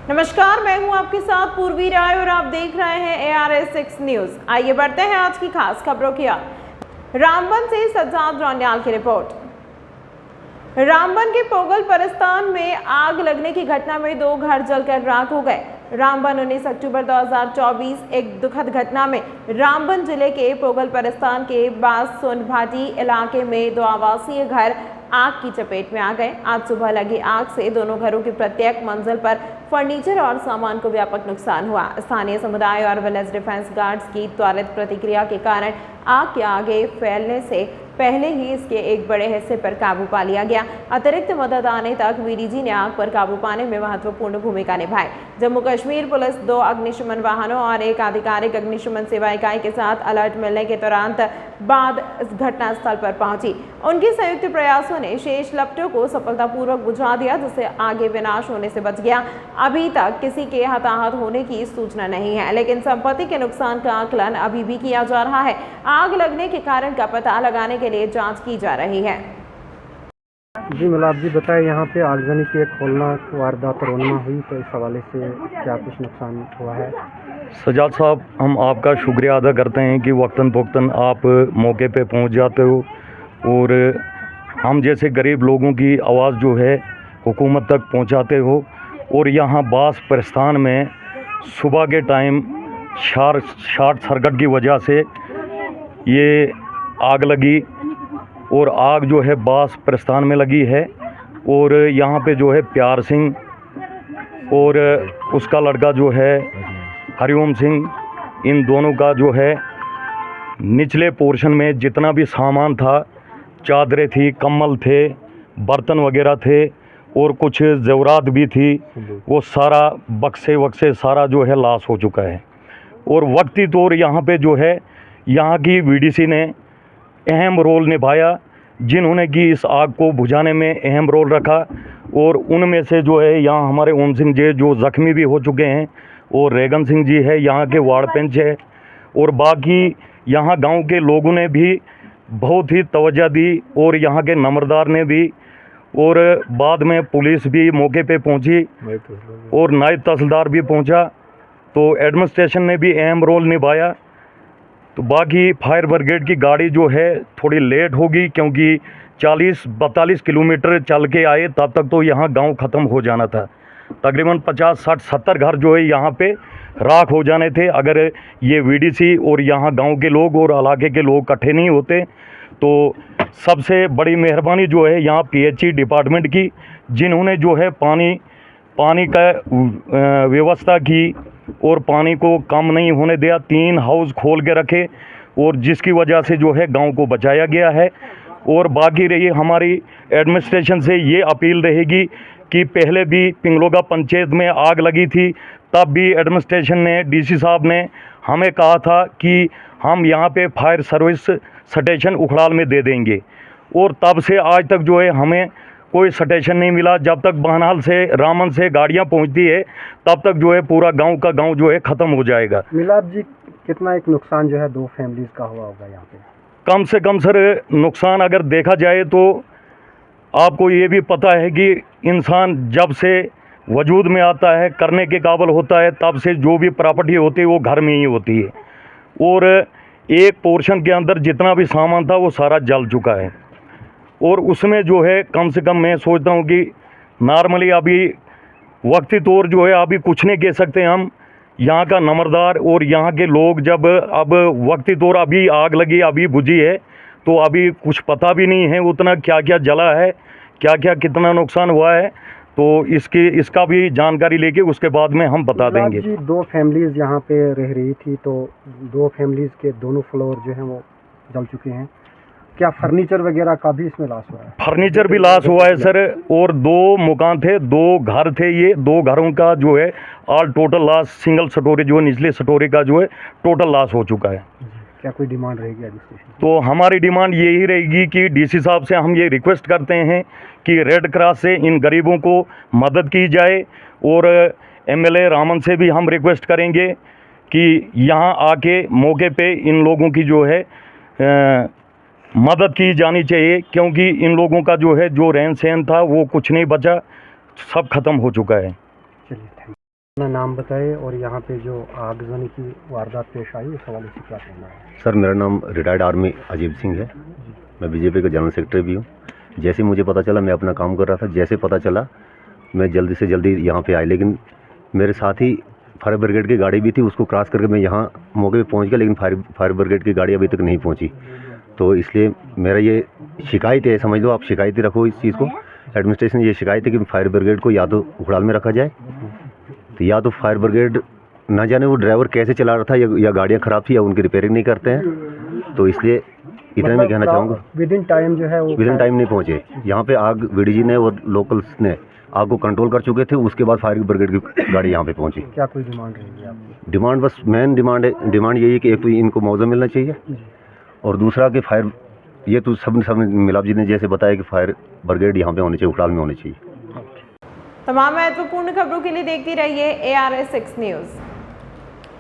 नमस्कार, मैं हूं आपके साथ पूर्वी राय और आप देख रहे हैं ARS6 न्यूज। आइए बढ़ते हैं आज की खास खबरों की ओर। रामबन से सज्जाद रोनियाल की रिपोर्ट। रामबन के पोगल परस्तान में आग लगने की घटना में 2 घर जलकर राख हो गए। रामबन 19 अक्टूबर 2024 एक दुखद घटना में रामबन जिले के पोगल परस्तान के बासुन भाटी इलाके में 2 आवासीय घर आग की चपेट में आ गए। आज सुबह लगी आग से दोनों घरों की प्रत्येक मंजिल पर फर्नीचर और सामान को व्यापक नुकसान हुआ। स्थानीय समुदाय और विलेज डिफेंस गार्ड्स की त्वरित प्रतिक्रिया के कारण आग के आगे फैलने से पहले ही इसके एक बड़े हिस्से पर काबू पा लिया गया। अतिरिक्त मदद आने तक VDG ने आग पर काबू पाने में महत्वपूर्ण भूमिका निभाई। जम्मू कश्मीर पुलिस 2 अग्निशमन वाहनों और एक आधिकारिक अग्निशमन सेवा इकाई के साथ अलर्ट मिलने के तुरंत बाद इस घटना स्थल पर पहुंची। उनके संयुक्त प्रयासों ने शेष लपटों को सफलतापूर्वक बुझा दिया, जिससे आगे विनाश होने से बच गया। अभी तक किसी के हताहत होने की सूचना नहीं है, लेकिन संपत्ति के नुकसान का आकलन अभी भी किया जा रहा है। आग लगने के कारण का पता लगाने के लिए जांच की जा रही है। जी मिलाप जी बताएं, यहाँ पे आगजनी की एक होलनाक वारदात रोनमा हुई, तो इस हवाले से क्या कुछ नुकसान हुआ है? सजाद साहब, हम आपका शुक्रिया अदा करते हैं कि वक्तन फ़ौक्तन आप मौके पे पहुँच जाते हो और हम जैसे गरीब लोगों की आवाज़ जो है हुकूमत तक पहुँचाते हो। और यहाँ बास प्रस्थान में सुबह के टाइम शॉर्ट सर्किट की वजह से ये आग लगी और आग जो है बास प्रस्थान में लगी है। और यहाँ पे जो है प्यार सिंह और उसका लड़का जो है हरिओम सिंह, इन दोनों का जो है निचले पोर्शन में जितना भी सामान था, चादरें थी, कम्बल थे, बर्तन वगैरह थे और कुछ ज़ेवरात भी थी, वो सारा बक्से वक्से सारा जो है लॉस हो चुका है। और वक्ती तौर यहाँ पे जो है यहाँ की VDC ने अहम रोल निभाया, जिन्होंने कि इस आग को बुझाने में अहम रोल रखा। और उनमें से जो है यहाँ हमारे ओम सिंह जी जो ज़ख्मी भी हो चुके हैं, और रेगन सिंह जी है यहाँ के वार्ड पंच है, और बाकी यहाँ गांव के लोगों ने भी बहुत ही तवज्जो दी और यहाँ के नंबरदार ने भी, और बाद में पुलिस भी मौके पे पहुँची और नायब तहसीलदार भी पहुँचा, तो एडमिनिस्ट्रेशन ने भी अहम रोल निभाया। तो बाकी फायर ब्रिगेड की गाड़ी जो है थोड़ी लेट होगी, क्योंकि 40-42 किलोमीटर चल के आए, तब तक तो यहाँ गांव ख़त्म हो जाना था। तकरीबन 50-60-70 घर जो है यहाँ पे राख हो जाने थे, अगर ये VDC और यहाँ गांव के लोग और इलाके के लोग इकट्ठे नहीं होते। तो सबसे बड़ी मेहरबानी जो है यहाँ PHE डिपार्टमेंट की, जिन्होंने जो है पानी का व्यवस्था की और पानी को कम नहीं होने दिया। 3 हाउस खोल के रखे और जिसकी वजह से जो है गांव को बचाया गया है। और बाकी रही हमारी एडमिनिस्ट्रेशन से ये अपील रहेगी कि पहले भी पिंगलोगा पंचायत में आग लगी थी, तब भी एडमिनिस्ट्रेशन ने, DC साहब ने हमें कहा था कि हम यहाँ पे फायर सर्विस स्टेशन उखड़ाल में दे देंगे, और तब से आज तक जो है हमें कोई स्टेशन नहीं मिला। जब तक बहनाल से रामन से गाड़ियाँ पहुँचती है, तब तक जो है पूरा गांव का गांव जो है ख़त्म हो जाएगा। मिलाप जी, कितना एक नुकसान जो है 2 फैमिलीज़ का हुआ होगा यहाँ पे? कम से कम सर नुकसान अगर देखा जाए तो आपको ये भी पता है कि इंसान जब से वजूद में आता है, करने के काबिल होता है, तब से जो भी प्रॉपर्टी होती है वो घर में ही होती है। और एक पोर्शन के अंदर जितना भी सामान था वो सारा जल चुका है। और उसमें जो है कम से कम मैं सोचता हूँ कि नॉर्मली अभी वक्ती तौर जो है अभी कुछ नहीं कह सकते हम। यहाँ का नंबरदार और यहाँ के लोग जब अब वक्ती तौर अभी आग लगी, अभी बुझी है, तो अभी कुछ पता भी नहीं है उतना क्या क्या जला है, क्या क्या कितना नुकसान हुआ है। तो इसका भी जानकारी लेके उसके बाद में हम बता देंगे। जी, 2 फैमिलीज़ यहाँ पे रह रही थी, तो 2 फैमिलीज़ के दोनों फ्लोर जो हैं वो जल चुके हैं। क्या फर्नीचर वगैरह का भी इसमें लॉस हुआ है? फर्नीचर भी लॉस हुआ है सर, और 2 मकान थे, 2 घर थे, ये 2 घरों का जो है all total loss, single storey जो है निचले स्टोरी का जो है टोटल लॉस हो चुका है। क्या कोई डिमांड रहेगी एडमिनिस्ट्रेशन? तो हमारी डिमांड यही रहेगी कि DC साहब से हम ये रिक्वेस्ट करते हैं कि रेड क्रॉस से इन गरीबों को मदद की जाए, और MLA रामन से भी हम रिक्वेस्ट करेंगे कि यहाँ आके मौके पे इन लोगों की जो है मदद की जानी चाहिए, क्योंकि इन लोगों का जो है जो रहन सहन था वो कुछ नहीं बचा, सब खत्म हो चुका है। चलिए। अपना नाम बताएं और यहाँ पे जो आगजनी की वारदात पेश आई उस हवाले से क्या कहना है? सर, मेरा नाम रिटायर्ड आर्मी अजीब सिंह है। मैं बीजेपी का जनरल सेक्रेटरी भी हूँ। जैसे मुझे पता चला, मैं अपना काम कर रहा था, जैसे पता चला मैं जल्दी से जल्दी यहाँ पे आया, लेकिन मेरे साथ ही फायर ब्रिगेड की गाड़ी भी थी, उसको क्रॉस करके मैं यहाँ मौके पे पहुँच गया, लेकिन फायर ब्रिगेड की गाड़ी अभी तक नहीं पहुँची। तो इसलिए मेरा ये शिकायत है, समझ लो आप, शिकायत ही रखो इस चीज़ को। एडमिनिस्ट्रेशन ये शिकायत है कि फायर ब्रिगेड को या तो उड़ाल में रखा जाए, तो या तो फायर ब्रिगेड ना जाने वो ड्राइवर कैसे चला रहा था, या गाड़ियाँ ख़राब थी या उनकी रिपेयरिंग नहीं करते हैं। तो इसलिए इतना मैं कहना चाहूँगा, विद इन टाइम जो है वो विद इन टाइम नहीं पहुँचे। यहाँ पे आग वीडीजी ने और लोकल्स ने आग को कंट्रोल कर चुके थे, उसके बाद फायर ब्रिगेड की गाड़ी यहाँ पे पहुँची। क्या कोई डिमांड रहेगी आपकी? डिमांड बस मेन डिमांड यही है कि एक तो इनको मुआवजा मिलना चाहिए, और दूसरा कि फायर, ये तो सब मिलाप जी ने जैसे बताया कि फायर ब्रिगेड यहाँ पे होनी चाहिए, उखड़ाल में होनी चाहिए। तमाम महत्वपूर्ण खबरों के लिए देखती रहिए ARS 6 न्यूज़।